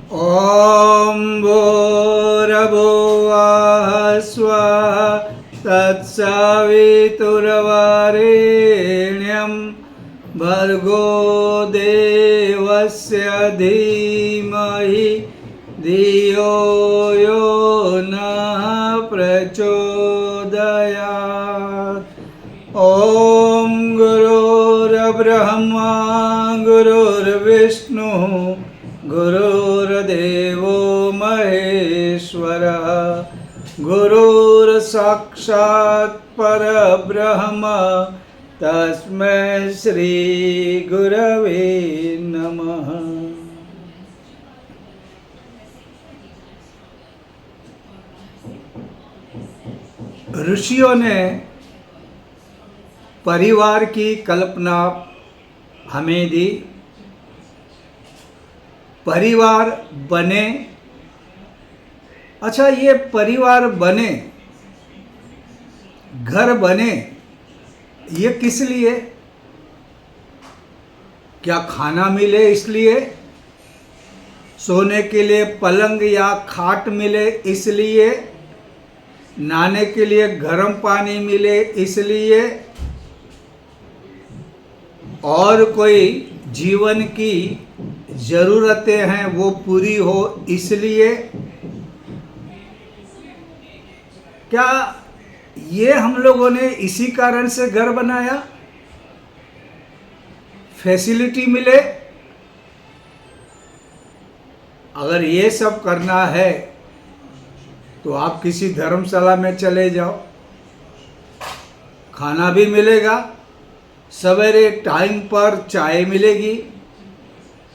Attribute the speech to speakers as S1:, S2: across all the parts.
S1: ॐ भूर्भुवः स्वः तत्सवितुर्वरेण्यं भर्गो देवस्य धीमहि धियो यो नः प्रचोदयात्। ॐ गुरुर्ब्रह्मा गुरुर्विष्णुः गुरुर्देवो महेश्वरः गुरुर्साक्षात् परब्रह्म तस्मै श्री गुरवे नमः। ऋषियों ने परिवार की कल्पना हमें दी। परिवार बने। अच्छा, ये परिवार बने, घर बने, ये किस लिए? क्या खाना मिले इसलिए? सोने के लिए पलंग या खाट मिले इसलिए? नहाने के लिए गर्म पानी मिले इसलिए? और कोई जीवन की ज़रूरतें हैं वो पूरी हो इसलिए? क्या ये हम लोगों ने इसी कारण से घर बनाया? फैसिलिटी मिले? अगर ये सब करना है तो आप किसी धर्मशाला में चले जाओ, खाना भी मिलेगा, सवेरे टाइम पर चाय मिलेगी,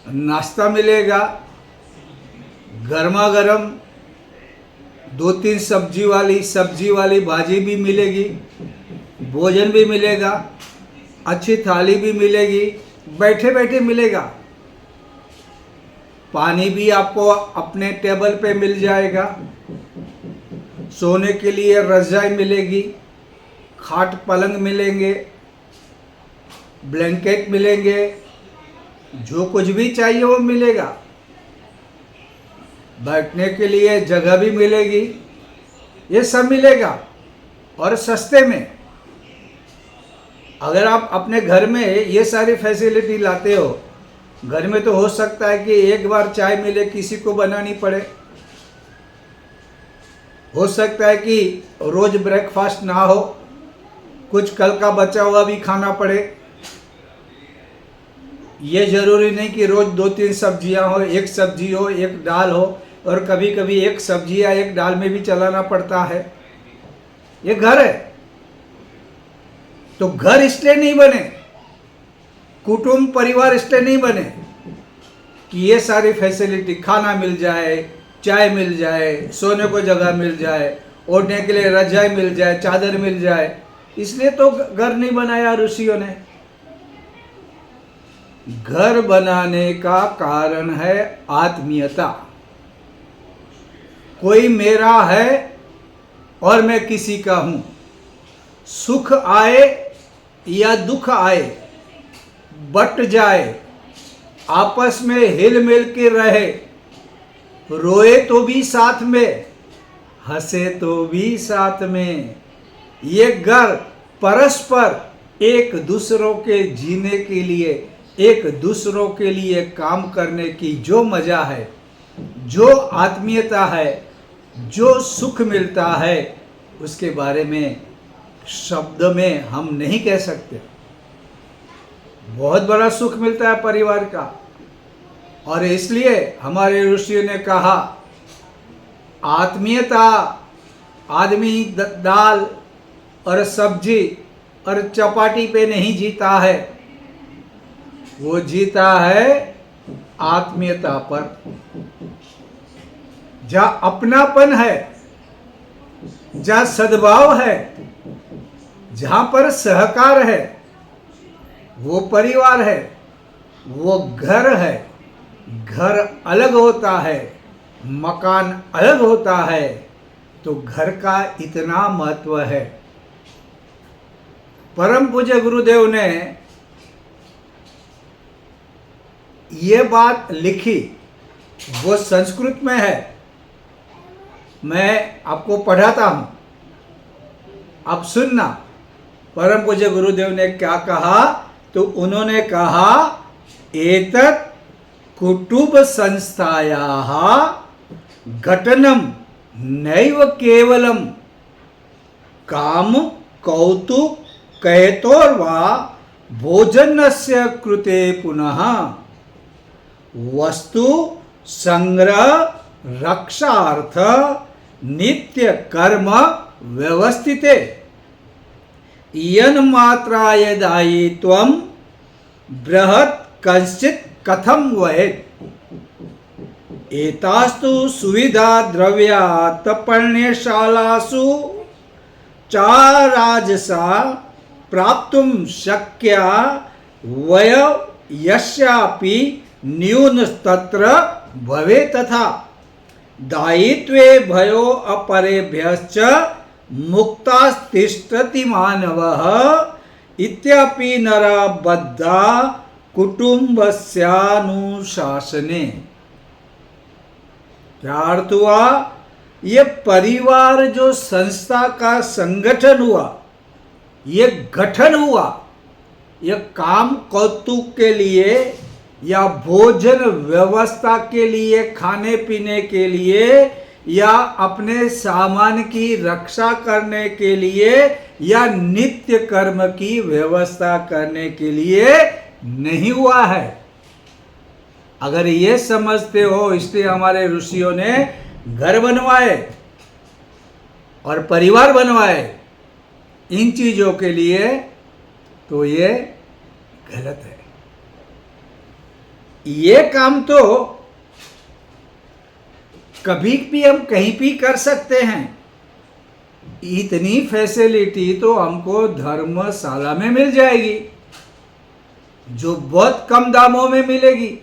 S1: नाश्ता मिलेगा, गर्मा गर्म 2-3 सब्जी वाली भाजी भी मिलेगी, भोजन भी मिलेगा, अच्छी थाली भी मिलेगी, बैठे बैठे मिलेगा। पानी भी आपको अपने टेबल पे मिल जाएगा, सोने के लिए रज़ाई मिलेगी, खाट पलंग मिलेंगे, ब्लैंकेट मिलेंगे, जो कुछ भी चाहिए वो मिलेगा। बैठने के लिए जगह भी मिलेगी, ये सब मिलेगा और सस्ते में। अगर आप अपने घर में ये सारी फैसिलिटी लाते हो, घर में तो हो सकता है कि एक बार चाय मिले किसी को बनानी पड़े, हो सकता है कि रोज ब्रेकफास्ट ना हो, कुछ कल का बचा हुआ भी खाना पड़े। ये ज़रूरी नहीं कि रोज़ 2-3 सब्जियां हो, एक सब्जी हो, एक दाल हो, और कभी कभी एक सब्जी या एक दाल में भी चलाना पड़ता है। ये घर है। तो घर इसलिए नहीं बने, कुटुंब परिवार इसलिए नहीं बने कि ये सारी फैसिलिटी, खाना मिल जाए, चाय मिल जाए, सोने को जगह मिल जाए, ओढ़ने के लिए रजाई मिल जाए, चादर मिल जाए। इसलिए तो घर नहीं बनाया ऋषियों ने। घर बनाने का कारण है आत्मीयता। कोई मेरा है और मैं किसी का हूं। सुख आए या दुख आए, बट जाए, आपस में हिल मिल के रहे, रोए तो भी साथ में, हंसे तो भी साथ में। ये घर परस्पर एक दूसरों के जीने के लिए, एक दूसरों के लिए काम करने की जो मजा है, जो आत्मीयता है, जो सुख मिलता है, उसके बारे में शब्द में हम नहीं कह सकते। बहुत बड़ा सुख मिलता है परिवार का। और इसलिए हमारे ऋषियों ने कहा, आत्मीयता आदमी दाल और सब्जी और चपाटी पे नहीं जीता है, वो जीता है आत्मीयता पर। जहाँ अपनापन है, जहाँ सद्भाव है, जहाँ पर सहकार है, वो परिवार है, वो घर है। घर अलग होता है, मकान अलग होता है, तो घर का इतना महत्व है। परम पूज्य गुरुदेव ने ये बात लिखी वो संस्कृत में है, मैं आपको पढ़ाता हूं, आप सुनना। परम पूज्य गुरुदेव ने क्या कहा, तो उन्होंने कहा एतत् कुटुंब संस्थायाः घटनम नैव केवलम काम कौतुक कहेतोर्वा भोजनस्य कृते पुनः वस्तु संग्रह रक्षार्थ नित्य कर्म व्यवस्थिते इयन मात्राय दायित्वं बृहत् कश्चित् कथं वहेत् एतास्तु सुविधा द्रव्यात् पर्णशालासु चाराजसा प्राप्तुं शक्या वयस्यापि न्यूनस्तत्र भवेत् तथा दायित्वे भयो अपरेभ्यश्च मुक्तास्तिष्ठति मानवः इत्यपि नरा बद्धा कुटुंबस्यानुशासने। क्या अर्थ हुआ? ये परिवार जो संस्था का संगठन हुआ, ये गठन हुआ, ये काम कौतुक के लिए या भोजन व्यवस्था के लिए, खाने पीने के लिए या अपने सामान की रक्षा करने के लिए या नित्य कर्म की व्यवस्था करने के लिए नहीं हुआ है। अगर ये समझते हो इसलिए हमारे ऋषियों ने घर बनवाए और परिवार बनवाए इन चीजों के लिए, तो ये गलत है। ये काम तो कभी भी हम कहीं भी कर सकते हैं। इतनी फैसिलिटी तो हमको धर्मशाला में मिल जाएगी, जो बहुत कम दामों में मिलेगी।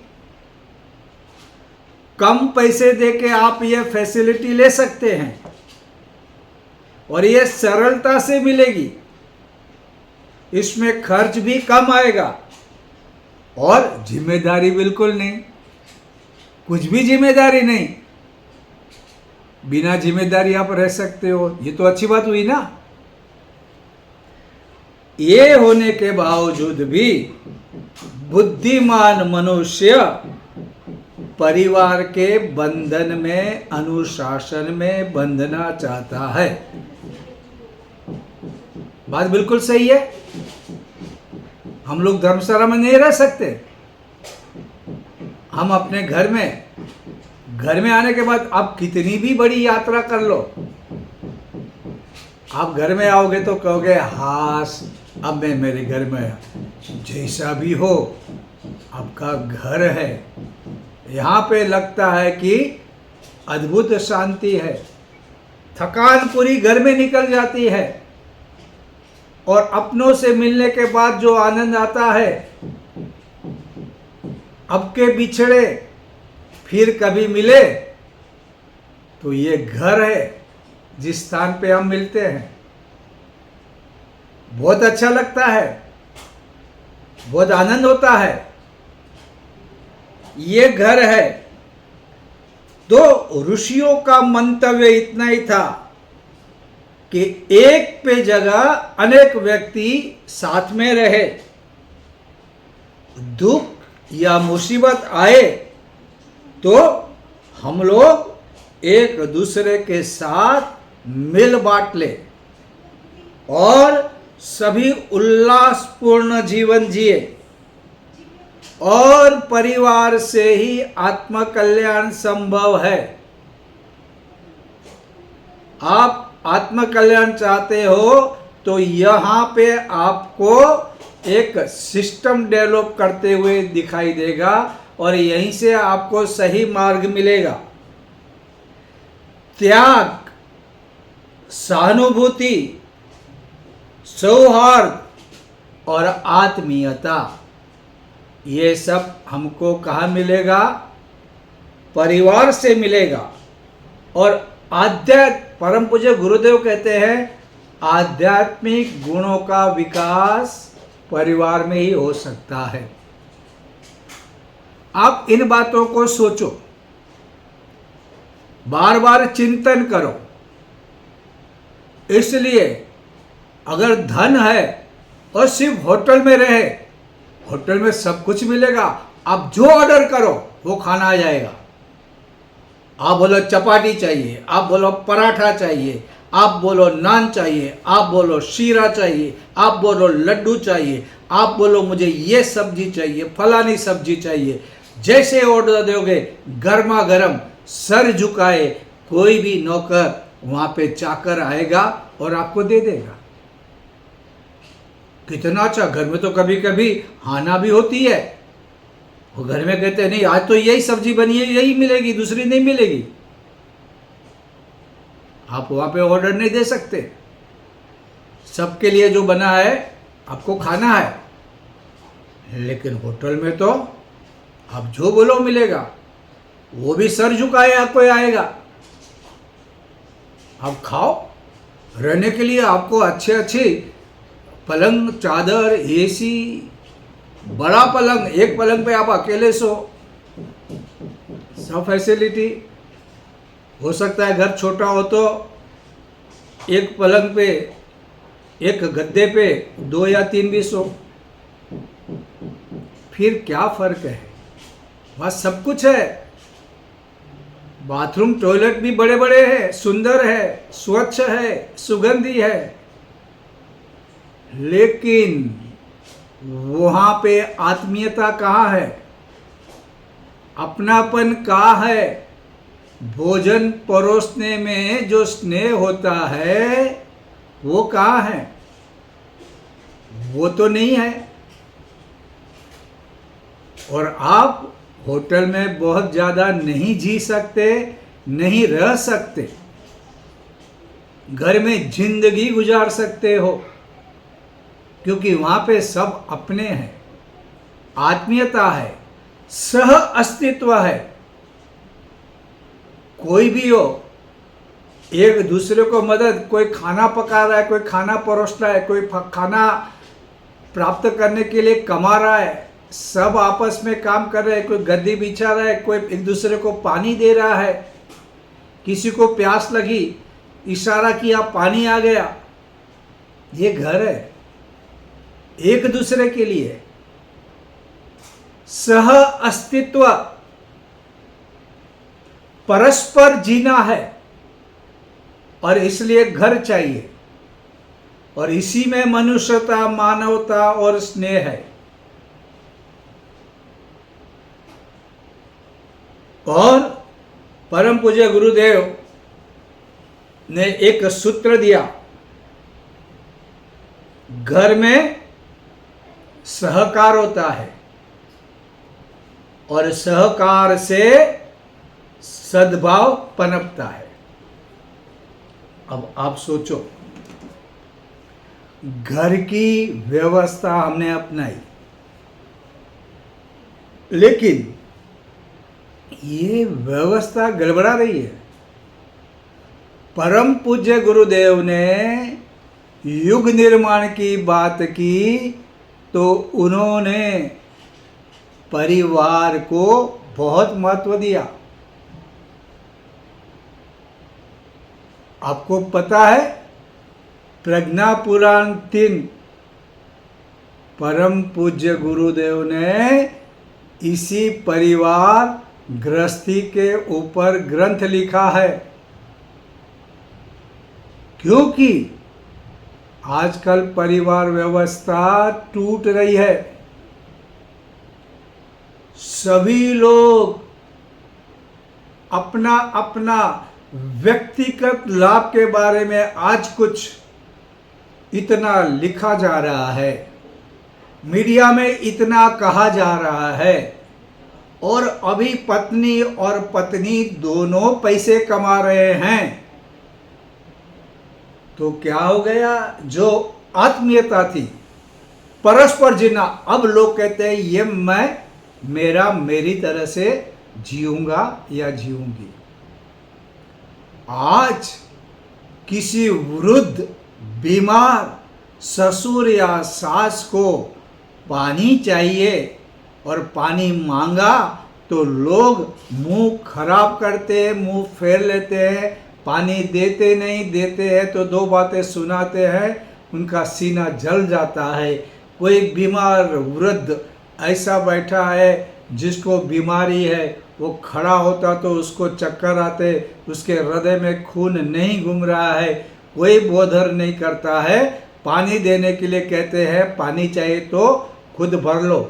S1: कम पैसे देके आप ये फैसिलिटी ले सकते हैं और ये सरलता से मिलेगी। इसमें खर्च भी कम आएगा और जिम्मेदारी बिल्कुल नहीं, कुछ भी जिम्मेदारी नहीं। बिना जिम्मेदारी आप रह सकते हो, ये तो अच्छी बात हुई ना। ये होने के बावजूद भी बुद्धिमान मनुष्य परिवार के बंधन में, अनुशासन में बंधना चाहता है। बात बिल्कुल सही है। हम लोग धर्मशाला में नहीं रह सकते। हम अपने घर में आने के बाद आप कितनी भी बड़ी यात्रा कर लो, आप घर में आओगे तो कहोगे हास, अब मैं मेरे घर में, जैसा भी हो आपका घर है। यहाँ पे लगता है कि अद्भुत शांति है, थकान पूरी घर में निकल जाती है और अपनों से मिलने के बाद जो आनंद आता है, अब के बिछड़े फिर कभी मिले, तो ये घर है जिस स्थान पे हम मिलते हैं। बहुत अच्छा लगता है, बहुत आनंद होता है। ये घर है। तो ऋषियों का मंतव्य इतना ही था कि एक पे जगह अनेक व्यक्ति साथ में रहे, दुख या मुसीबत आए तो हम लोग एक दूसरे के साथ मिल बांट ले और सभी उल्लासपूर्ण जीवन जिए। और परिवार से ही आत्म कल्याण संभव है। आप आत्म कल्याण चाहते हो तो यहाँ पे आपको एक सिस्टम डेवलप करते हुए दिखाई देगा और यहीं से आपको सही मार्ग मिलेगा। त्याग, सहानुभूति, सौहार्द और आत्मीयता, ये सब हमको कहाँ मिलेगा? परिवार से मिलेगा। और परम पूज्य गुरुदेव कहते हैं आध्यात्मिक गुणों का विकास परिवार में ही हो सकता है। आप इन बातों को सोचो। बार बार चिंतन करो। इसलिए अगर धन है और सिर्फ होटल में रहे, होटल में सब कुछ मिलेगा, आप जो ऑर्डर करो वो खाना आ जाएगा। आप बोलो चपाती चाहिए, आप बोलो पराठा चाहिए, आप बोलो नान चाहिए, आप बोलो शीरा चाहिए, आप बोलो लड्डू चाहिए, आप बोलो मुझे ये सब्जी चाहिए, फलानी सब्जी चाहिए, जैसे ऑर्डर दोगे गर्मा गर्म सर झुकाए कोई भी नौकर वहां पे चाकर आएगा और आपको दे देगा। कितना अच्छा। घर में तो कभी कभी हाना भी होती है, वो घर में कहते हैं नहीं आज तो यही सब्जी बनी है, यही मिलेगी, दूसरी नहीं मिलेगी। आप वहां पे ऑर्डर नहीं दे सकते, सबके लिए जो बना है आपको खाना है। लेकिन होटल में तो आप जो बोलो मिलेगा, वो भी सर झुकाए आपको आएगा। आप खाओ। रहने के लिए आपको अच्छे अच्छे पलंग, चादर, एसी, बड़ा पलंग, एक पलंग पे आप अकेले सो, सब फैसिलिटी। हो सकता है घर छोटा हो तो एक पलंग पे, एक गद्दे पे 2 या 3 भी सो। फिर क्या फर्क है? वहां सब कुछ है। बाथरूम, टॉयलेट भी बड़े बड़े हैं, सुंदर है, स्वच्छ है, सुगंधी है। लेकिन वहां पे आत्मीयता कहाँ है? अपनापन कहाँ है? भोजन परोसने में जो स्नेह होता है वो कहाँ है? वो तो नहीं है। और आप होटल में बहुत ज़्यादा नहीं जी सकते, नहीं रह सकते। घर में जिंदगी गुजार सकते हो, क्योंकि वहां पे सब अपने हैं, आत्मीयता है, सह अस्तित्व है। कोई भी हो, एक दूसरे को मदद, कोई खाना पका रहा है, कोई खाना परोस रहा है, कोई खाना प्राप्त करने के लिए कमा रहा है, सब आपस में काम कर रहे हैं। कोई गद्दी बिछा रहा है, कोई एक दूसरे को पानी दे रहा है, किसी को प्यास लगी, इशारा किया, पानी आ गया। ये घर है, एक दूसरे के लिए सह अस्तित्व, परस्पर जीना है। और इसलिए घर चाहिए, और इसी में मनुष्यता, मानवता और स्नेह है। और परम पूज्य गुरुदेव ने एक सूत्र दिया, घर में सहकार होता है और सहकार से सद्भाव पनपता है। अब आप सोचो, घर की व्यवस्था हमने अपनाई, लेकिन ये व्यवस्था गड़बड़ा रही है। परम पूज्य गुरुदेव ने युग निर्माण की बात की तो उन्होंने परिवार को बहुत महत्व दिया। आपको पता है, प्रज्ञा पुराण 3 परम पूज्य गुरुदेव ने इसी परिवार गृहस्थी के ऊपर ग्रंथ लिखा है। क्योंकि आजकल परिवार व्यवस्था टूट रही है। सभी लोग अपना अपना व्यक्तिगत लाभ के बारे में आज कुछ इतना लिखा जा रहा है, मीडिया में इतना कहा जा रहा है, और अभी पत्नी और पत्नी दोनों पैसे कमा रहे हैं। तो क्या हो गया? जो आत्मीयता थी, परस्पर जीना, अब लोग कहते हैं ये मैं मेरी तरह से जीऊंगा या जीऊंगी। आज किसी वृद्ध बीमार ससुर या सास को पानी चाहिए और पानी मांगा तो लोग मुंह खराब करते हैं, मुंह फेर लेते हैं, पानी देते नहीं, देते हैं तो दो बातें सुनाते हैं, उनका सीना जल जाता है। कोई बीमार वृद्ध ऐसा बैठा है जिसको बीमारी है, वो खड़ा होता तो उसको चक्कर आते, उसके हृदय में खून नहीं घूम रहा है, कोई बोधर नहीं करता है। पानी देने के लिए कहते हैं, पानी चाहिए तो खुद भर लो।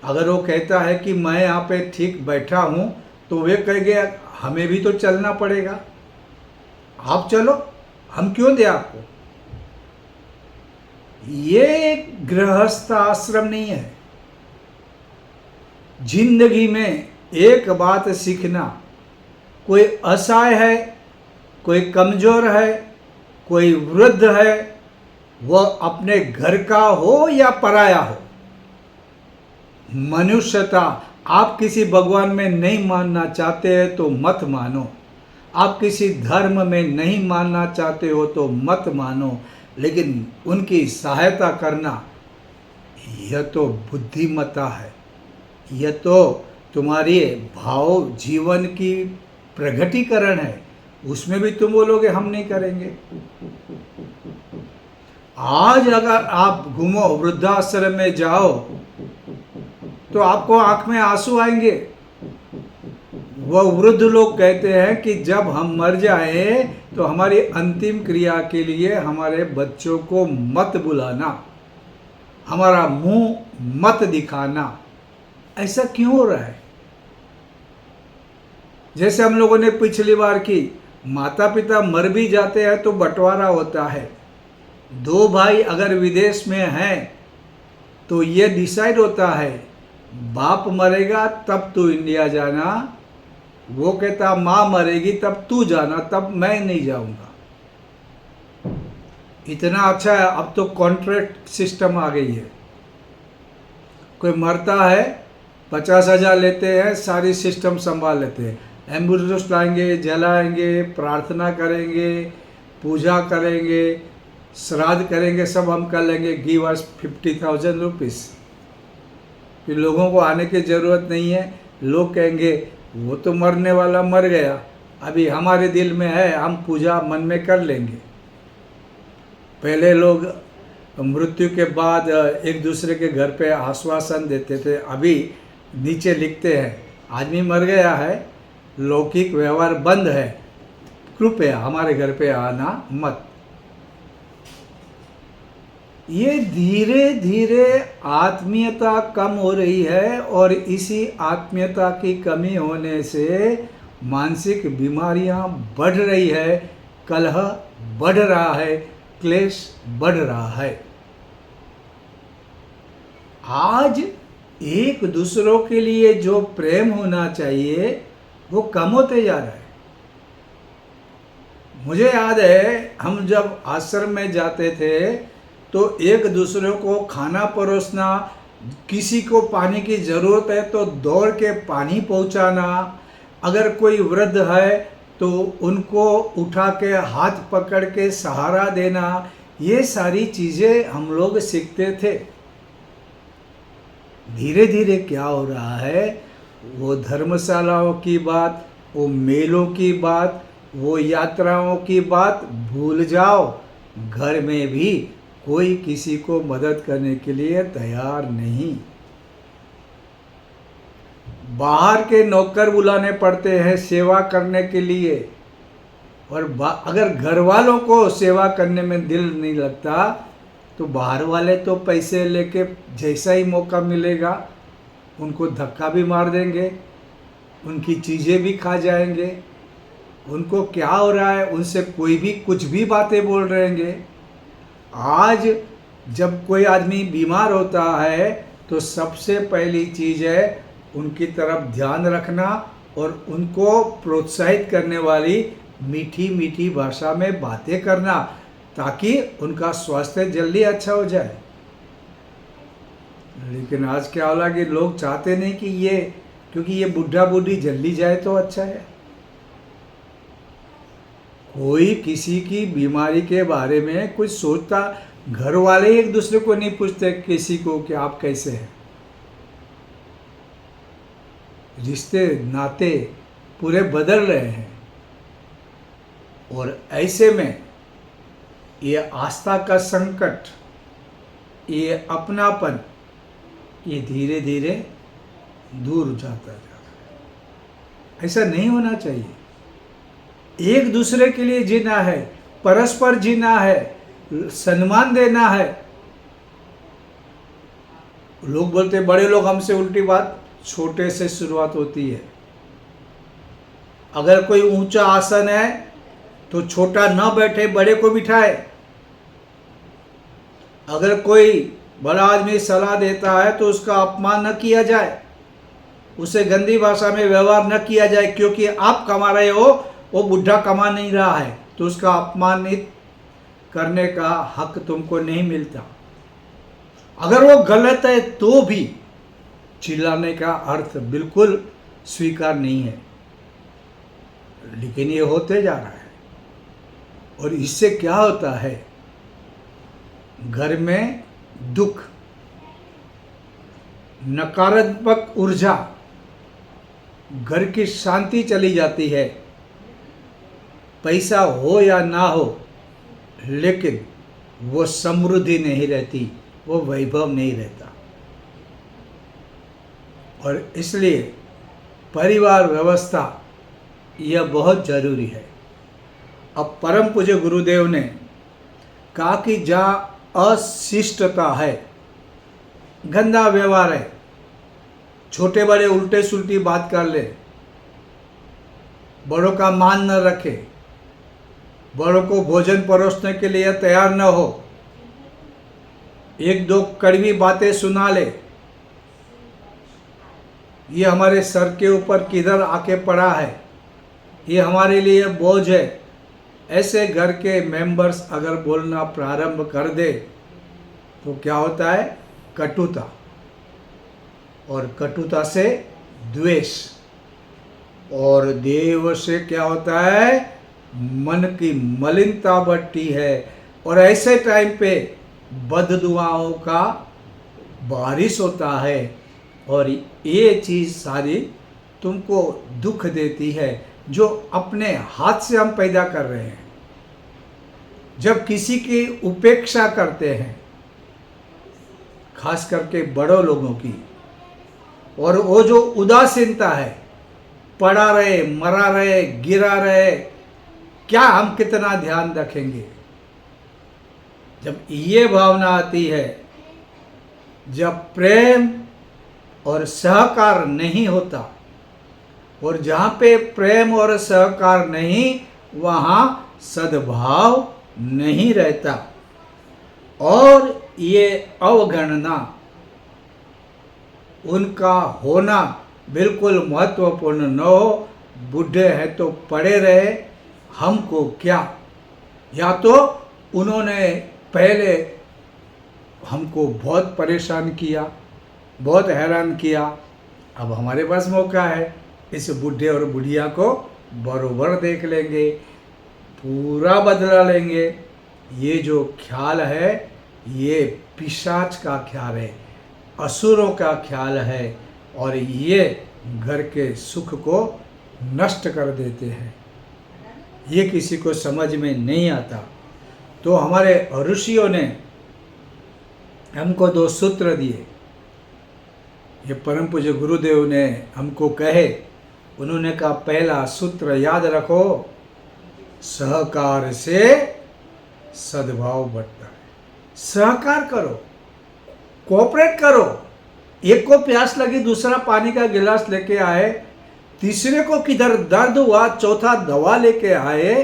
S1: अगर वो कहता है कि मैं यहाँ पे ठीक बैठा हूँ, तो वे कहेंगे हमें भी तो चलना पड़ेगा, आप चलो, हम क्यों दें आपको। ये गृहस्थ आश्रम नहीं है। जिंदगी में एक बात सीखना, कोई असहाय है, कोई कमजोर है, कोई वृद्ध है, वह अपने घर का हो या पराया हो, मनुष्यता। आप किसी भगवान में नहीं मानना चाहते हैं तो मत मानो, आप किसी धर्म में नहीं मानना चाहते हो तो मत मानो, लेकिन उनकी सहायता करना यह तो बुद्धिमत्ता है, यह तो तुम्हारी भाव जीवन की प्रगटीकरण है। उसमें भी तुम बोलोगे हम नहीं करेंगे। आज अगर आप घूमो, वृद्धाश्रम में जाओ, तो आपको आंख में आंसू आएंगे। वह वृद्ध लोग कहते हैं कि जब हम मर जाए तो हमारी अंतिम क्रिया के लिए हमारे बच्चों को मत बुलाना, हमारा मुंह मत दिखाना। ऐसा क्यों हो रहा है? जैसे हम लोगों ने पिछली बार की, माता पिता मर भी जाते हैं तो बंटवारा होता है। दो भाई अगर विदेश में हैं तो ये डिसाइड होता है, बाप मरेगा तब तू इंडिया जाना, वो कहता माँ मरेगी तब तू जाना, तब मैं नहीं जाऊंगा। इतना अच्छा है, अब तो कॉन्ट्रैक्ट सिस्टम आ गई है। कोई मरता है 50,000 लेते हैं, सारी सिस्टम संभाल लेते हैं। एम्बुलेंस लाएंगे, जलाएंगे, प्रार्थना करेंगे, पूजा करेंगे, श्राद्ध करेंगे, सब हम कर लेंगे। Give us 50,000 rupees. फिर लोगों को आने की ज़रूरत नहीं है। लोग कहेंगे वो तो मरने वाला मर गया, अभी हमारे दिल में है, हम पूजा मन में कर लेंगे। पहले लोग मृत्यु के बाद एक दूसरे के घर पे आश्वासन देते थे, अभी नीचे लिखते हैं आदमी मर गया है, लौकिक व्यवहार बंद है, कृपया हमारे घर पे आना मत। ये धीरे धीरे आत्मीयता कम हो रही है, और इसी आत्मीयता की कमी होने से मानसिक बीमारियां बढ़ रही है, कलह बढ़ रहा है, क्लेश बढ़ रहा है। आज एक दूसरों के लिए जो प्रेम होना चाहिए वो कम होते जा रहा है। मुझे याद है, हम जब आश्रम में जाते थे तो एक दूसरे को खाना परोसना, किसी को पानी की ज़रूरत है तो दौड़ के पानी पहुंचाना, अगर कोई वृद्ध है तो उनको उठा के हाथ पकड़ के सहारा देना, ये सारी चीज़ें हम लोग सीखते थे। धीरे धीरे क्या हो रहा है, वो धर्मशालाओं की बात, वो मेलों की बात, वो यात्राओं की बात भूल जाओ। घर में भी कोई किसी को मदद करने के लिए तैयार नहीं। बाहर के नौकर बुलाने पड़ते हैं सेवा करने के लिए, और अगर घर वालों को सेवा करने में दिल नहीं लगता तो बाहर वाले तो पैसे लेके जैसा ही मौका मिलेगा उनको धक्का भी मार देंगे, उनकी चीज़ें भी खा जाएंगे। उनको क्या हो रहा है, उनसे कोई भी कुछ भी बातें बोल रहेंगे। आज जब कोई आदमी बीमार होता है तो सबसे पहली चीज़ है उनकी तरफ ध्यान रखना और उनको प्रोत्साहित करने वाली मीठी मीठी भाषा में बातें करना, ताकि उनका स्वास्थ्य जल्दी अच्छा हो जाए। लेकिन आज क्या होला कि लोग चाहते नहीं कि ये, क्योंकि ये बुढ़ा बूढ़ी जल्दी जाए तो अच्छा है। कोई किसी की बीमारी के बारे में कुछ सोचता, घर वाले एक दूसरे को नहीं पूछते किसी को कि आप कैसे हैं। रिश्ते नाते पूरे बदल रहे हैं। और ऐसे में ये आस्था का संकट, ये अपनापन, ये धीरे धीरे दूर जाता जा रहा है। ऐसा नहीं होना चाहिए। एक दूसरे के लिए जीना है, परस्पर जीना है, सम्मान देना है। लोग बोलते बड़े लोग हमसे उल्टी बात, छोटे से शुरुआत होती है। अगर कोई ऊंचा आसन है तो छोटा न बैठे, बड़े को बिठाए। अगर कोई बड़ा आदमी सलाह देता है तो उसका अपमान न किया जाए, उसे गंदी भाषा में व्यवहार न किया जाए, क्योंकि आप कमा रहे हो, वो बुढ़ा कमा नहीं रहा है, तो उसका अपमानित करने का हक तुमको नहीं मिलता। अगर वो गलत है तो भी चिल्लाने का अर्थ बिल्कुल स्वीकार नहीं है। लेकिन ये होते जा रहा है। और इससे क्या होता है, घर में दुख, नकारात्मक ऊर्जा, घर की शांति चली जाती है। पैसा हो या ना हो, लेकिन वो समृद्धि नहीं रहती, वो वैभव नहीं रहता। और इसलिए परिवार व्यवस्था यह बहुत जरूरी है। अब परम पूज्य गुरुदेव ने कहा कि जहाँ अशिष्टता है, गंदा व्यवहार है, छोटे बड़े उल्टे सुल्टी बात कर ले, बड़ों का मान न रखे, बड़ों को भोजन परोसने के लिए तैयार न हो, एक दो कड़वी बातें सुना ले, ये हमारे सर के ऊपर किधर आके पड़ा है, ये हमारे लिए बोझ है, ऐसे घर के मेंबर्स अगर बोलना प्रारंभ कर दे तो क्या होता है, कटुता, और कटुता से द्वेष, और देव से क्या होता है, मन की मलिनता बढ़ती है। और ऐसे टाइम पे बददुआओं का बारिश होता है, और ये चीज़ सारी तुमको दुख देती है, जो अपने हाथ से हम पैदा कर रहे हैं। जब किसी की उपेक्षा करते हैं, खास करके बड़ों लोगों की, और वो जो उदासीनता है, पड़ा रहे, मरा रहे, गिरा रहे, क्या हम कितना ध्यान रखेंगे। जब ये भावना आती है, जब प्रेम और सहकार नहीं होता, और जहाँ पे प्रेम और सहकार नहीं, वहाँ सद्भाव नहीं रहता, और ये अवगणना, उनका होना बिल्कुल महत्वपूर्ण न हो। बूढ़े हैं तो पड़े रहे, हमको क्या। या तो उन्होंने पहले हमको बहुत परेशान किया, बहुत हैरान किया, अब हमारे पास मौका है, इस बूढ़े और बुढ़िया को बरोबर देख लेंगे, पूरा बदला लेंगे। ये जो ख्याल है, ये पिशाच का ख्याल है, असुरों का ख्याल है, और ये घर के सुख को नष्ट कर देते हैं। ये किसी को समझ में नहीं आता। तो हमारे ऋषियों ने हमको 2 सूत्र दिए। ये परम पूज्य गुरुदेव ने हमको कहे, उन्होंने कहा पहला सूत्र याद रखो, सहकार से सद्भाव बढ़ता है। सहकार करो, कोऑपरेट करो। एक को प्यास लगी, दूसरा पानी का गिलास लेके आए, तीसरे को किधर दर्द हुआ, चौथा दवा लेके आए,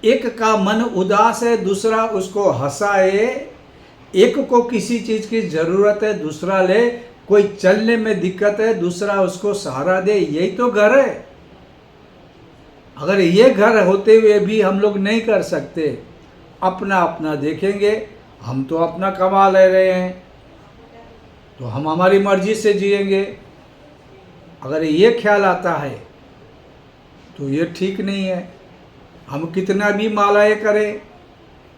S1: एक का मन उदास है, दूसरा उसको हंसाए, एक को किसी चीज की जरूरत है, दूसरा ले, कोई चलने में दिक्कत है, दूसरा उसको सहारा दे। यही तो घर है। अगर ये घर होते हुए भी हम लोग नहीं कर सकते, अपना अपना देखेंगे, हम तो अपना कमा ले रहे हैं, तो हम हमारी मर्जी से जिएंगे। अगर ये ख्याल आता है तो ये ठीक नहीं है। हम कितना भी मालाएं करें,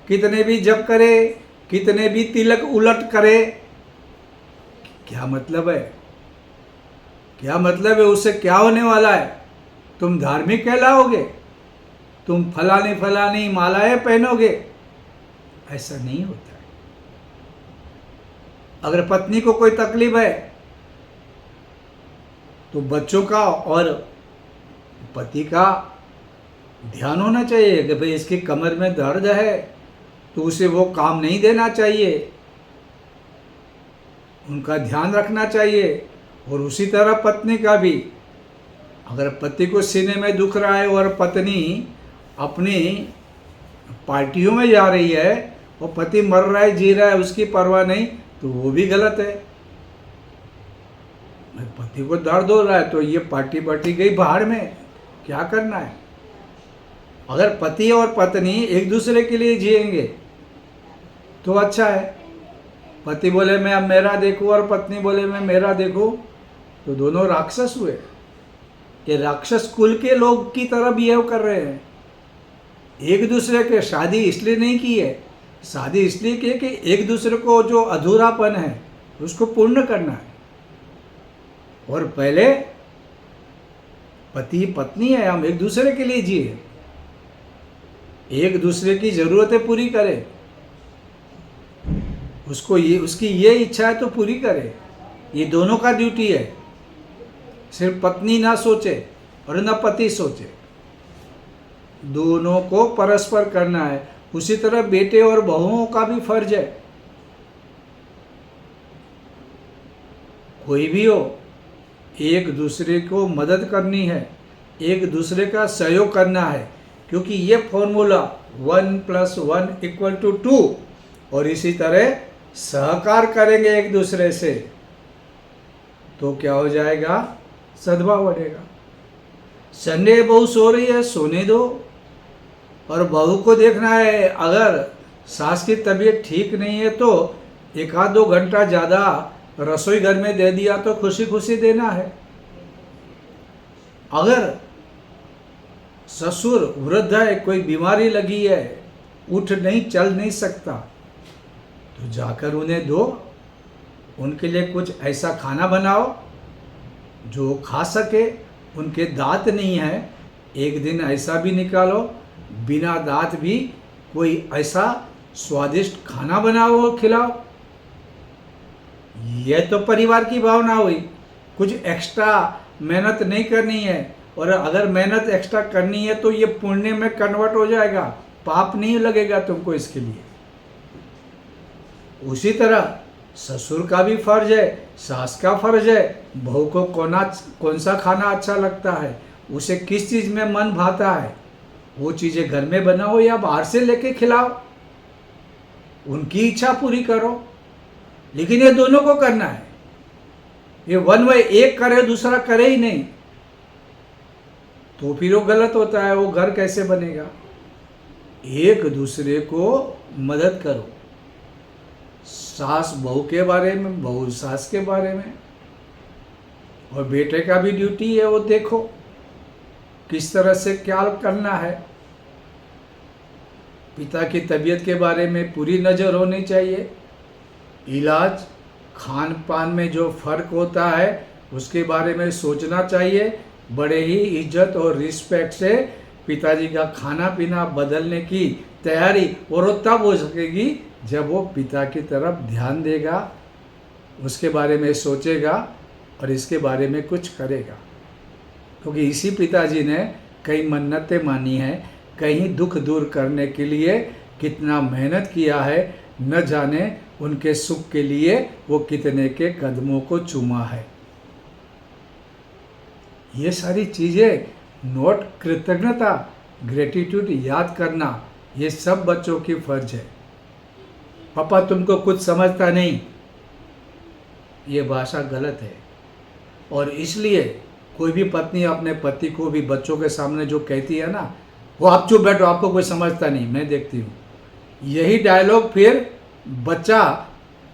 S1: कितने भी जप करें, कितने भी तिलक उलट करें, क्या मतलब है। क्या मतलब है? उससे क्या होने वाला है? तुम धार्मिक कहलाओगे? तुम फलानी फलानी मालाएं पहनोगे? ऐसा नहीं होता है। अगर पत्नी को कोई तकलीफ है तो बच्चों का और पति का ध्यान होना चाहिए कि भाई इसकी कमर में दर्द है, तो उसे वो काम नहीं देना चाहिए, उनका ध्यान रखना चाहिए। और उसी तरह पत्नी का भी, अगर पति को सीने में दुख रहा है और पत्नी अपनी पार्टियों में जा रही है और पति मर रहा है, जी रहा है, उसकी परवाह नहीं, तो वो भी गलत है। पति को दर्द हो रहा है तो ये पार्टी गई बाहर में, क्या करना है? अगर पति और पत्नी एक दूसरे के लिए जिएंगे तो अच्छा है। पति बोले मैं अब मेरा देखूं और पत्नी बोले मैं मेरा देखूं, तो दोनों राक्षस हुए। ये राक्षस कुल के लोग की तरह बिहेव कर रहे हैं। एक दूसरे के शादी इसलिए नहीं की है, शादी इसलिए की है कि एक दूसरे को जो अधूरापन है उसको पूर्ण करना है। और पहले पति पत्नी है, हम एक दूसरे के लिए जिए, एक दूसरे की ज़रूरतें पूरी करें, उसकी ये इच्छा है तो पूरी करे। ये दोनों का ड्यूटी है। सिर्फ पत्नी ना सोचे और ना पति सोचे, दोनों को परस्पर करना है। उसी तरह बेटे और बहुओं का भी फर्ज है। कोई भी हो, एक दूसरे को मदद करनी है, एक दूसरे का सहयोग करना है, क्योंकि ये फॉर्मूला 1 + 1 = 2। और इसी तरह सहकार करेंगे एक दूसरे से तो क्या हो जाएगा? सद्भाव बढ़ेगा। संडे बहू सो रही है, सोने दो। और बहू को देखना है, अगर सास की तबीयत ठीक नहीं है तो 1-2 घंटा ज़्यादा रसोई घर में दे दिया तो खुशी खुशी देना है। अगर ससुर वृद्ध है, कोई बीमारी लगी है, उठ नहीं चल नहीं सकता, तो जाकर उन्हें दो। उनके लिए कुछ ऐसा खाना बनाओ जो खा सके। उनके दांत नहीं है, एक दिन ऐसा भी निकालो बिना दांत भी कोई ऐसा स्वादिष्ट खाना बनाओ, खिलाओ। यह तो परिवार की भावना हुई। कुछ एक्स्ट्रा मेहनत नहीं करनी है, और अगर मेहनत एक्स्ट्रा करनी है तो ये पुण्य में कन्वर्ट हो जाएगा, पाप नहीं लगेगा तुमको इसके लिए। उसी तरह ससुर का भी फर्ज है, सास का फर्ज है। बहू को कौन सा खाना अच्छा लगता है, उसे किस चीज़ में मन भाता है, वो चीज़ें घर में बनाओ या बाहर से लेके खिलाओ। उनकी इच्छा पूरी करो, लेकिन ये दोनों को करना है। ये वन वे एक करे दूसरा करे ही नहीं तो फिर वो गलत होता है। वो घर कैसे बनेगा? एक दूसरे को मदद करो, सास बहू के बारे में, बहू सास के बारे में। और बेटे का भी ड्यूटी है, वो देखो किस तरह से क्या करना है। पिता की तबीयत के बारे में पूरी नज़र होनी चाहिए। इलाज, खान पान में जो फ़र्क होता है उसके बारे में सोचना चाहिए। बड़े ही इज्जत और रिस्पेक्ट से पिताजी का खाना पीना बदलने की तैयारी और तब हो सकेगी जब वो पिता की तरफ ध्यान देगा, उसके बारे में सोचेगा और इसके बारे में कुछ करेगा। क्योंकि इसी पिताजी ने कई मन्नतें मानी हैं, कहीं दुख दूर करने के लिए कितना मेहनत किया है, न जाने उनके सुख के लिए वो कितने के कदमों को चूमा है। ये सारी चीज़ें नोट, कृतज्ञता, ग्रेटिट्यूड याद करना, ये सब बच्चों की फर्ज है। पापा तुमको कुछ समझता नहीं, ये भाषा गलत है। और इसलिए कोई भी पत्नी अपने पति को भी बच्चों के सामने जो कहती है ना, वो आप चुप बैठो, आपको कोई समझता नहीं, मैं देखती हूँ, यही डायलॉग फिर बच्चा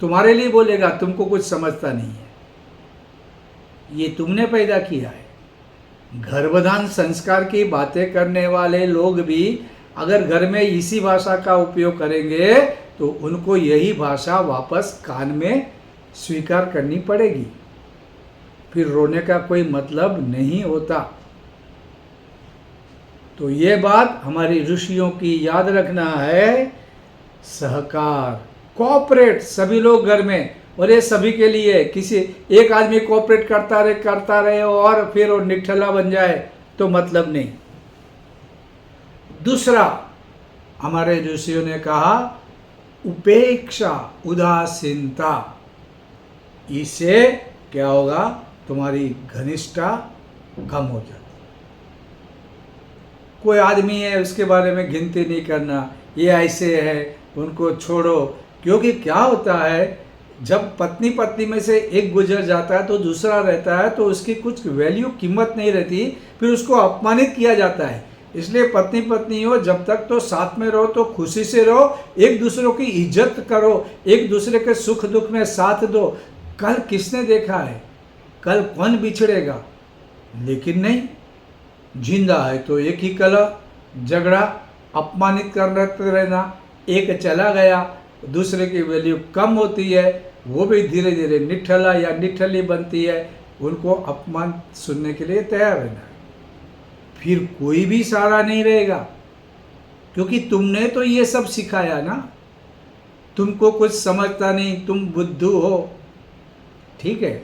S1: तुम्हारे लिए बोलेगा, तुमको कुछ समझता नहीं है। ये तुमने पैदा किया है। गर्भधान संस्कार की बातें करने वाले लोग भी अगर घर में इसी भाषा का उपयोग करेंगे तो उनको यही भाषा वापस कान में स्वीकार करनी पड़ेगी। फिर रोने का कोई मतलब नहीं होता। तो ये बात हमारी ऋषियों की याद रखना है। सहकार, कोऑपरेट, सभी लोग घर में, और ये सभी के लिए, किसी एक आदमी कोऑपरेट करता रहे और फिर वो निठल्ला बन जाए तो मतलब नहीं। दूसरा, हमारे ऋषियों ने कहा उपेक्षा, उदासीनता। इससे क्या होगा? तुम्हारी घनिष्ठता कम हो जाती। कोई आदमी है उसके बारे में गिनती नहीं करना, ये ऐसे है, उनको छोड़ो। क्योंकि क्या होता है, जब पत्नी पत्नी में से एक गुजर जाता है तो दूसरा रहता है, तो उसकी कुछ वैल्यू, कीमत नहीं रहती, फिर उसको अपमानित किया जाता है। इसलिए पत्नी पत्नी हो जब तक तो साथ में रहो, तो खुशी से रहो, एक दूसरों की इज्जत करो, एक दूसरे के सुख दुख में साथ दो। कल किसने देखा है, कल कौन बिछड़ेगा? लेकिन नहीं, जिंदा है तो एक ही कलह, झगड़ा, अपमानित करते रहना। एक चला गया, दूसरे की वैल्यू कम होती है, वो भी धीरे धीरे निठल्ला या निठल्ली बनती है। उनको अपमान सुनने के लिए तैयार रहना है। फिर कोई भी सहारा नहीं रहेगा, क्योंकि तुमने तो ये सब सिखाया ना। तुमको कुछ समझता नहीं, तुम बुद्धू हो। ठीक है,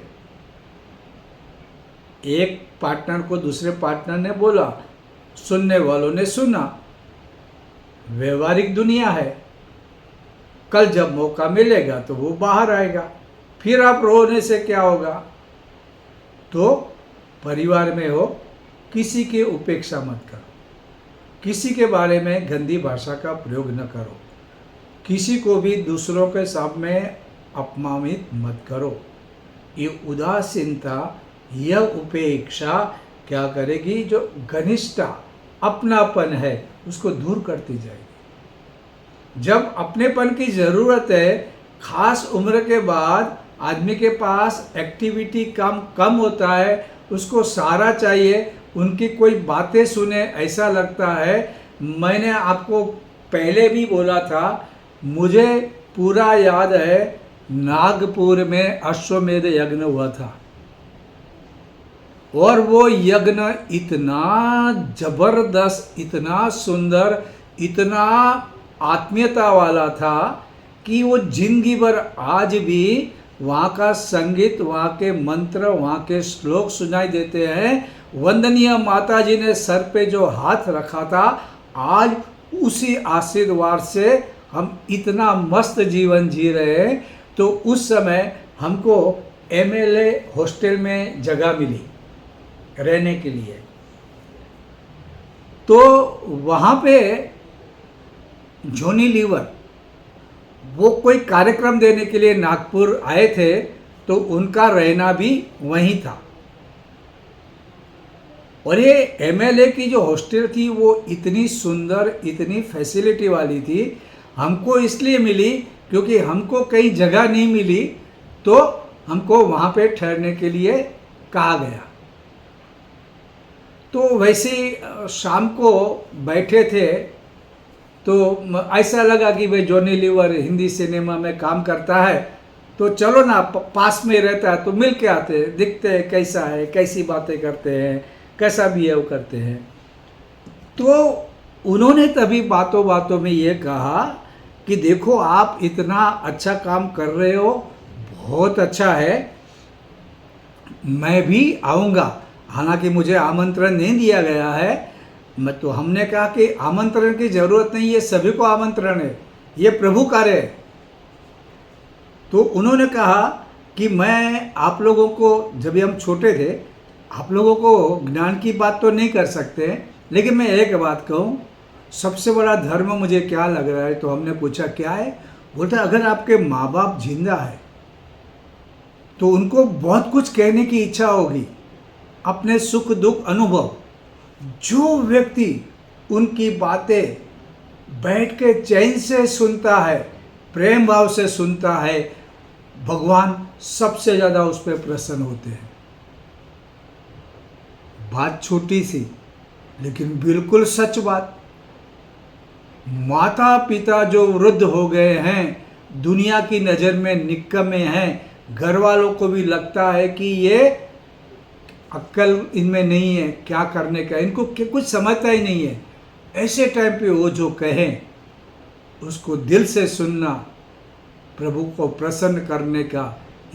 S1: एक पार्टनर को दूसरे पार्टनर ने बोला, सुनने वालों ने सुना। व्यवहारिक दुनिया है, कल जब मौका मिलेगा तो वो बाहर आएगा। फिर आप रोने से क्या होगा? तो परिवार में हो, किसी की उपेक्षा मत करो, किसी के बारे में गंदी भाषा का प्रयोग न करो, किसी को भी दूसरों के सामने अपमानित मत करो। ये उदासीनता, यह उपेक्षा क्या करेगी? जो घनिष्ठता, अपनापन है, उसको दूर करती जाएगी। जब अपनेपन की ज़रूरत है, खास उम्र के बाद आदमी के पास एक्टिविटी कम होता है, उसको सहारा चाहिए, उनकी कोई बातें सुने, ऐसा लगता है। मैंने आपको पहले भी बोला था, मुझे पूरा याद है, नागपुर में अश्वमेध यज्ञ हुआ था, और वो यज्ञ इतना जबरदस्त, इतना सुंदर, इतना आत्मीयता वाला था कि वो जिंदगी भर आज भी वहाँ का संगीत, वहाँ के मंत्र, वहाँ के श्लोक सुनाई देते हैं। वंदनीय माता जी ने सर पे जो हाथ रखा था, आज उसी आशीर्वाद से हम इतना मस्त जीवन जी रहे हैं। तो उस समय हमको एमएलए हॉस्टल में जगह मिली रहने के लिए। तो वहाँ पे जॉनी लीवर वो कोई कार्यक्रम देने के लिए नागपुर आए थे, तो उनका रहना भी वहीं था। और ये एमएलए की जो हॉस्टल थी वो इतनी सुंदर, इतनी फैसिलिटी वाली थी। हमको इसलिए मिली क्योंकि हमको कहीं जगह नहीं मिली, तो हमको वहाँ पे ठहरने के लिए कहा गया। तो वैसे ही शाम को बैठे थे, तो ऐसा लगा कि भाई जॉनी लीवर हिंदी सिनेमा में काम करता है, तो चलो ना, पास में रहता है तो मिल के आते हैं, दिखते हैं कैसा है, कैसी बातें करते हैं, कैसा बिहेव करते हैं। तो उन्होंने तभी बातों बातों में ये कहा कि देखो, आप इतना अच्छा काम कर रहे हो, बहुत अच्छा है, मैं भी आऊँगा। हालांकि मुझे आमंत्रण नहीं दिया गया है। मैं तो हमने कहा कि आमंत्रण की ज़रूरत नहीं, ये सभी को आमंत्रण है, ये प्रभु कार्य है। तो उन्होंने कहा कि मैं आप लोगों को, जब हम छोटे थे, आप लोगों को ज्ञान की बात तो नहीं कर सकते, लेकिन मैं एक बात कहूँ, सबसे बड़ा धर्म मुझे क्या लग रहा है? तो हमने पूछा क्या है? बोलता अगर आपके माँ बाप जिंदा है तो उनको बहुत कुछ कहने की इच्छा होगी, अपने सुख दुख अनुभव। जो व्यक्ति उनकी बातें बैठ के चैन से सुनता है, प्रेम भाव से सुनता है, भगवान सबसे ज़्यादा उस पर प्रसन्न होते हैं। बात छोटी सी, लेकिन बिल्कुल सच बात। माता पिता जो वृद्ध हो गए हैं, दुनिया की नज़र में निकम्मे हैं, घर वालों को भी लगता है कि ये अक्ल इनमें नहीं है क्या करने का, इनको कुछ समझता ही नहीं है। ऐसे टाइम पे वो जो कहें उसको दिल से सुनना, प्रभु को प्रसन्न करने का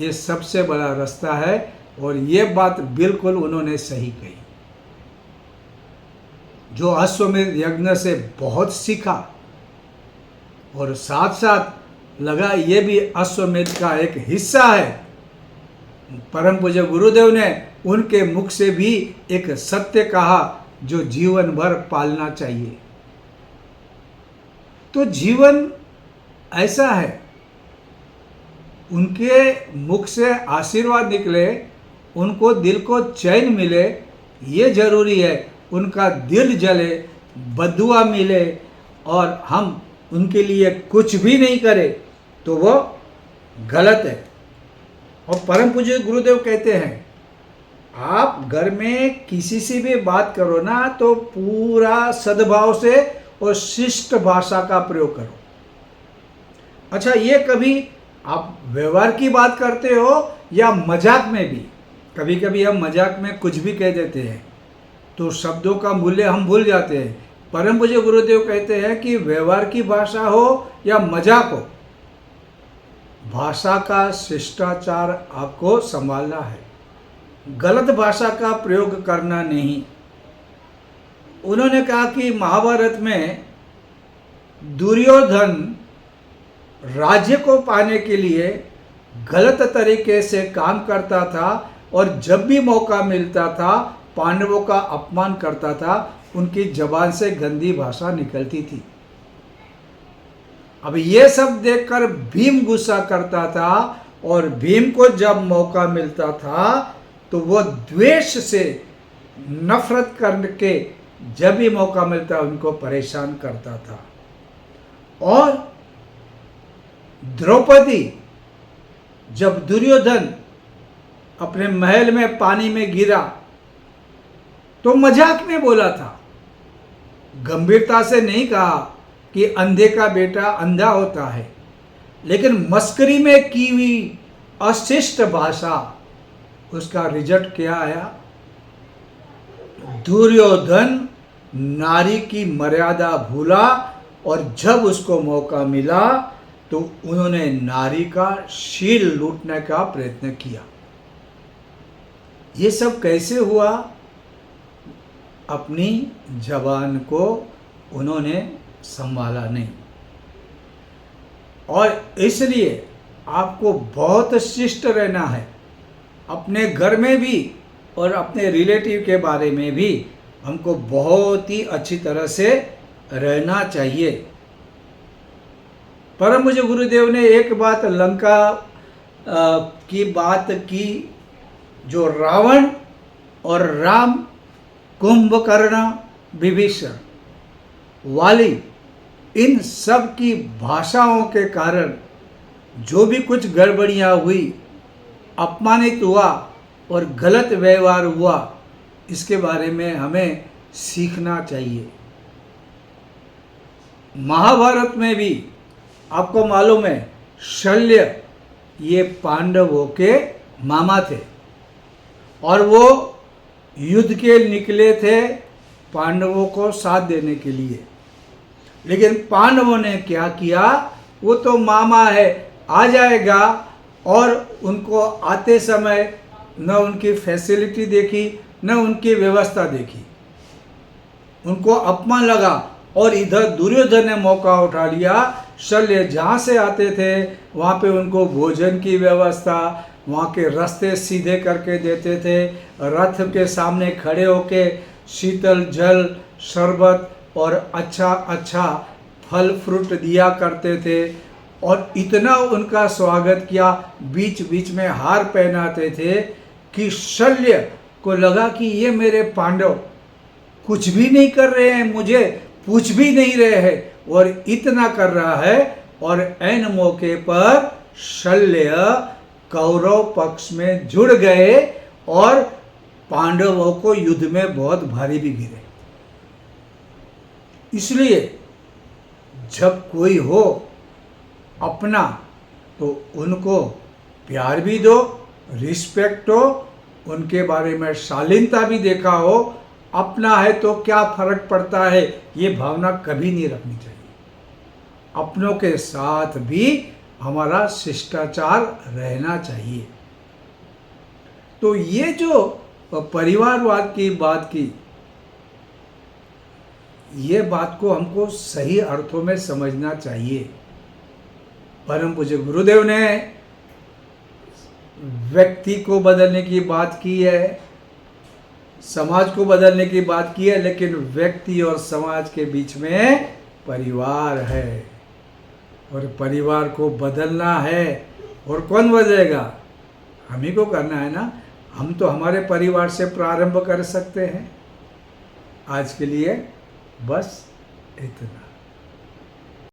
S1: ये सबसे बड़ा रास्ता है। और ये बात बिल्कुल उन्होंने सही कही। जो अश्वमेध यज्ञ से बहुत सीखा और साथ साथ लगा ये भी अश्वमेध का एक हिस्सा है। परम पूज्य गुरुदेव ने उनके मुख से भी एक सत्य कहा जो जीवन भर पालना चाहिए। तो जीवन ऐसा है, उनके मुख से आशीर्वाद निकले, उनको दिल को चैन मिले, ये जरूरी है। उनका दिल जले, बदुआ मिले और हम उनके लिए कुछ भी नहीं करें तो वो गलत है। और परम पूज्य गुरुदेव कहते हैं आप घर में किसी से भी बात करो ना तो पूरा सद्भाव से और शिष्ट भाषा का प्रयोग करो। अच्छा, ये कभी आप व्यवहार की बात करते हो या मजाक में भी? कभी कभी हम मजाक में कुछ भी कह देते हैं तो शब्दों का मूल्य हम भूल जाते हैं। परम पूज्य गुरुदेव कहते हैं कि व्यवहार की भाषा हो या मजाक हो, भाषा का शिष्टाचार आपको संभालना है, गलत भाषा का प्रयोग करना नहीं। उन्होंने कहा कि महाभारत में दुर्योधन राज्य को पाने के लिए गलत तरीके से काम करता था और जब भी मौका मिलता था पांडवों का अपमान करता था, उनकी जबान से गंदी भाषा निकलती थी। अब ये सब देखकर भीम गुस्सा करता था और भीम को जब मौका मिलता था तो वो द्वेष से नफरत करके जब भी मौका मिलता उनको परेशान करता था। और द्रौपदी जब दुर्योधन अपने महल में पानी में गिरा तो मजाक में बोला था, गंभीरता से नहीं कहा कि अंधे का बेटा अंधा होता है, लेकिन मस्करी में की हुई अशिष्ट भाषा, उसका रिजल्ट क्या आया? दुर्योधन नारी की मर्यादा भूला और जब उसको मौका मिला तो उन्होंने नारी का शील लूटने का प्रयत्न किया। ये सब कैसे हुआ? अपनी जबान को उन्होंने संभाला नहीं। और इसलिए आपको बहुत शिष्ट रहना है, अपने घर में भी और अपने रिलेटिव के बारे में भी हमको बहुत ही अच्छी तरह से रहना चाहिए। परम पूज्य गुरुदेव ने एक बात लंका की बात की, जो रावण और राम, कुंभकर्ण, विभीषण, वाली, इन सब की भाषाओं के कारण जो भी कुछ गड़बड़ियाँ हुई, अपमानित हुआ और गलत व्यवहार हुआ, इसके बारे में हमें सीखना चाहिए। महाभारत में भी आपको मालूम है शल्य ये पांडवों के मामा थे और वो युद्ध के निकले थे पांडवों को साथ देने के लिए। लेकिन पांडवों ने क्या किया, वो तो मामा है आ जाएगा, और उनको आते समय न उनकी फैसिलिटी देखी न उनकी व्यवस्था देखी, उनको अपमान लगा। और इधर दुर्योधन ने मौका उठा लिया, शल्य जहाँ से आते थे वहाँ पे उनको भोजन की व्यवस्था, वहाँ के रास्ते सीधे करके देते थे, रथ के सामने खड़े होके शीतल जल, शरबत और अच्छा अच्छा फल फ्रूट दिया करते थे और इतना उनका स्वागत किया, बीच बीच में हार पहनाते थे कि शल्य को लगा कि ये मेरे पांडव कुछ भी नहीं कर रहे हैं, मुझे पूछ भी नहीं रहे हैं और इतना कर रहा है। और ऐन मौके पर शल्य कौरव पक्ष में जुड़ गए और पांडवों को युद्ध में बहुत भारी भी गिरे। इसलिए जब कोई हो अपना तो उनको प्यार भी दो, रिस्पेक्ट हो उनके बारे में शालीनता भी देखा हो, अपना है तो क्या फर्क पड़ता है, ये भावना कभी नहीं रखनी चाहिए। अपनों के साथ भी हमारा शिष्टाचार रहना चाहिए। तो ये जो परिवारवाद की बात की, ये बात को हमको सही अर्थों में समझना चाहिए। परम पूज्य गुरुदेव ने व्यक्ति को बदलने की बात की है, समाज को बदलने की बात की है, लेकिन व्यक्ति और समाज के बीच में परिवार है और परिवार को बदलना है। और कौन बदलेगा? हम ही को करना है ना। हम तो हमारे परिवार से प्रारंभ कर सकते हैं। आज के लिए बस इतना।